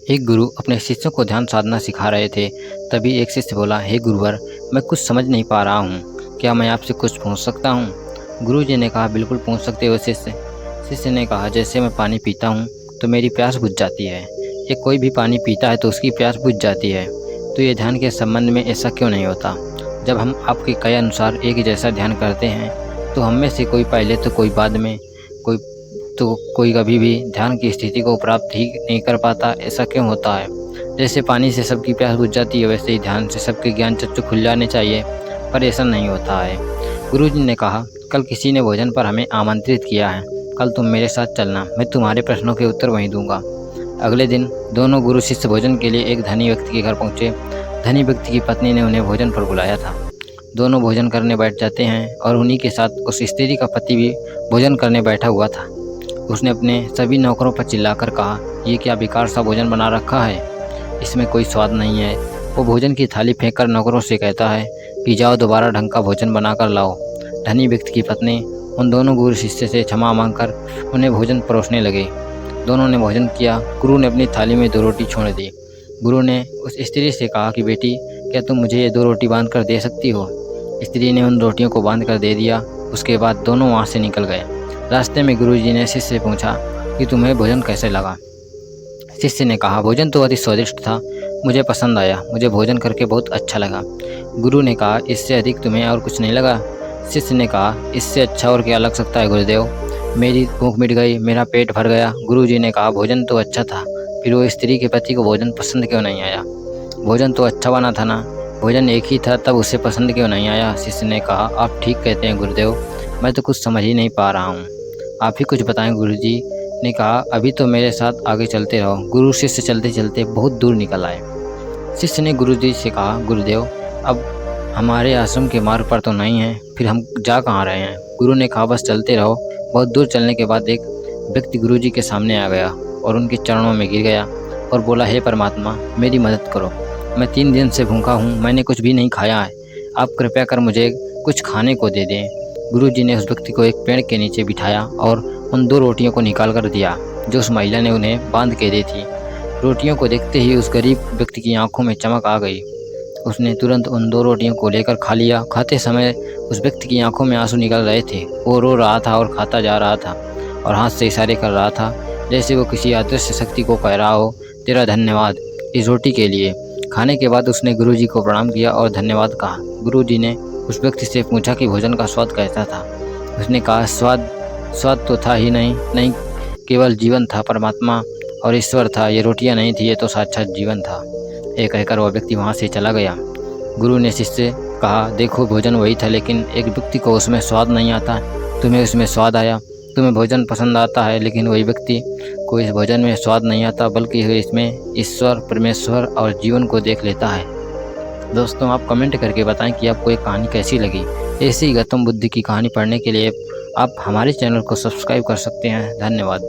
एक गुरु अपने शिष्यों को ध्यान साधना सिखा रहे थे। तभी एक शिष्य बोला, हे गुरुवर, मैं कुछ समझ नहीं पा रहा हूँ, क्या मैं आपसे कुछ पूछ सकता हूँ? गुरुजी ने कहा, बिल्कुल पूछ सकते हो शिष्य। शिष्य ने कहा, जैसे मैं पानी पीता हूँ तो मेरी प्यास बुझ जाती है, या कोई भी पानी पीता है तो उसकी प्यास बुझ जाती है, तो ये ध्यान के संबंध में ऐसा क्यों नहीं होता? जब हम आपके कहे अनुसार एक ही जैसा ध्यान करते हैं तो हम में से कोई पहले तो कोई बाद में, कोई कोई कभी भी ध्यान की स्थिति को प्राप्त ही नहीं कर पाता, ऐसा क्यों होता है? जैसे पानी से सबकी प्यास बुझ जाती है, वैसे ही ध्यान से सबके ज्ञान चक्षु खुल जाने चाहिए, पर ऐसा नहीं होता है। गुरुजी ने कहा, कल किसी ने भोजन पर हमें आमंत्रित किया है, कल तुम मेरे साथ चलना, मैं तुम्हारे प्रश्नों के उत्तर वहीं दूंगा। अगले दिन दोनों गुरु शिष्य भोजन के लिए एक धनी व्यक्ति के घर पहुंचे। धनी व्यक्ति की पत्नी ने उन्हें भोजन पर बुलाया था। दोनों भोजन करने बैठ जाते हैं और उन्हीं के साथ उस स्त्री का पति भी भोजन करने बैठा हुआ था। उसने अपने सभी नौकरों पर चिल्लाकर कहा, ये क्या बेकार सा भोजन बना रखा है, इसमें कोई स्वाद नहीं है। वो भोजन की थाली फेंककर नौकरों से कहता है कि जाओ दोबारा ढंग का भोजन बनाकर लाओ। धनी व्यक्ति की पत्नी उन दोनों गुरु शिष्य से क्षमा मांगकर उन्हें भोजन परोसने लगे। दोनों ने भोजन किया। गुरु ने अपनी थाली में 2 रोटी छोड़ दी। गुरु ने उस स्त्री से कहा कि बेटी, क्या तुम मुझे ये 2 रोटी बांध कर दे सकती हो? स्त्री ने उन रोटियों को बांध कर दे दिया। उसके बाद दोनों वहाँ से निकल गए। रास्ते में गुरुजी ने शिष्य से पूछा कि तुम्हें भोजन कैसे लगा? शिष्य ने कहा, भोजन तो अति स्वादिष्ट था, मुझे पसंद आया, मुझे भोजन करके बहुत अच्छा लगा। गुरु ने कहा, इससे अधिक तुम्हें और कुछ नहीं लगा? शिष्य ने कहा, इससे अच्छा और क्या लग सकता है गुरुदेव, मेरी भूख मिट गई, मेरा पेट भर गया। गुरुजी ने कहा, भोजन तो अच्छा था, फिर वो स्त्री के पति को भोजन पसंद क्यों नहीं आया? भोजन तो अच्छा बना था ना, भोजन एक ही था, तब उसे पसंद क्यों नहीं आया? शिष्य ने कहा, आप ठीक कहते हैं गुरुदेव, मैं तो कुछ समझ ही नहीं पा रहा हूँ, आप ही कुछ बताएं। गुरुजी ने कहा, अभी तो मेरे साथ आगे चलते रहो। गुरु शिष्य चलते चलते बहुत दूर निकल आए। शिष्य ने गुरुजी से कहा, गुरुदेव, अब हमारे आश्रम के मार्ग पर तो नहीं है, फिर हम जा कहाँ रहे हैं? गुरु ने कहा, बस चलते रहो। बहुत दूर चलने के बाद एक व्यक्ति गुरुजी के सामने आ गया और उनके चरणों में गिर गया और बोला, हे परमात्मा, मेरी मदद करो, मैं 3 दिन से भूखा हूँ, मैंने कुछ भी नहीं खाया है, आप कृपया कर मुझे कुछ खाने को दे दें। गुरुजी ने उस व्यक्ति को एक पेड़ के नीचे बिठाया और उन 2 रोटियों को निकाल कर दिया जो उस महिला ने उन्हें बांध के दी थी। रोटियों को देखते ही उस गरीब व्यक्ति की आंखों में चमक आ गई। उसने तुरंत उन 2 रोटियों को लेकर खा लिया। खाते समय उस व्यक्ति की आंखों में आंसू निकल रहे थे। वो रो रहा था और खाता जा रहा था और हाथ से इशारे कर रहा था, जैसे वो किसी अदृश्य शक्ति को कह रहा हो, तेरा धन्यवाद इस रोटी के लिए। खाने के बाद उसने गुरुजी को प्रणाम किया और धन्यवाद कहा। गुरुजी ने उस व्यक्ति से पूछा कि भोजन का स्वाद कैसा था। उसने कहा, स्वाद तो था ही नहीं, केवल जीवन था, परमात्मा और ईश्वर था, ये रोटियां नहीं थी, ये तो साक्षात जीवन था। ये कहकर वह व्यक्ति वहाँ से चला गया। गुरु ने शिष्य से कहा, देखो, भोजन वही था, लेकिन एक व्यक्ति को उसमें स्वाद नहीं आता, तुम्हें उसमें स्वाद आया। तुम्हें भोजन पसंद आता है, लेकिन वही व्यक्ति को इस भोजन में स्वाद नहीं आता, बल्कि इसमें ईश्वर, परमेश्वर और जीवन को देख लेता है। दोस्तों, आप कमेंट करके बताएं कि आपको ये कहानी कैसी लगी। ऐसी गौतम बुद्ध की कहानी पढ़ने के लिए आप हमारे चैनल को सब्सक्राइब कर सकते हैं। धन्यवाद।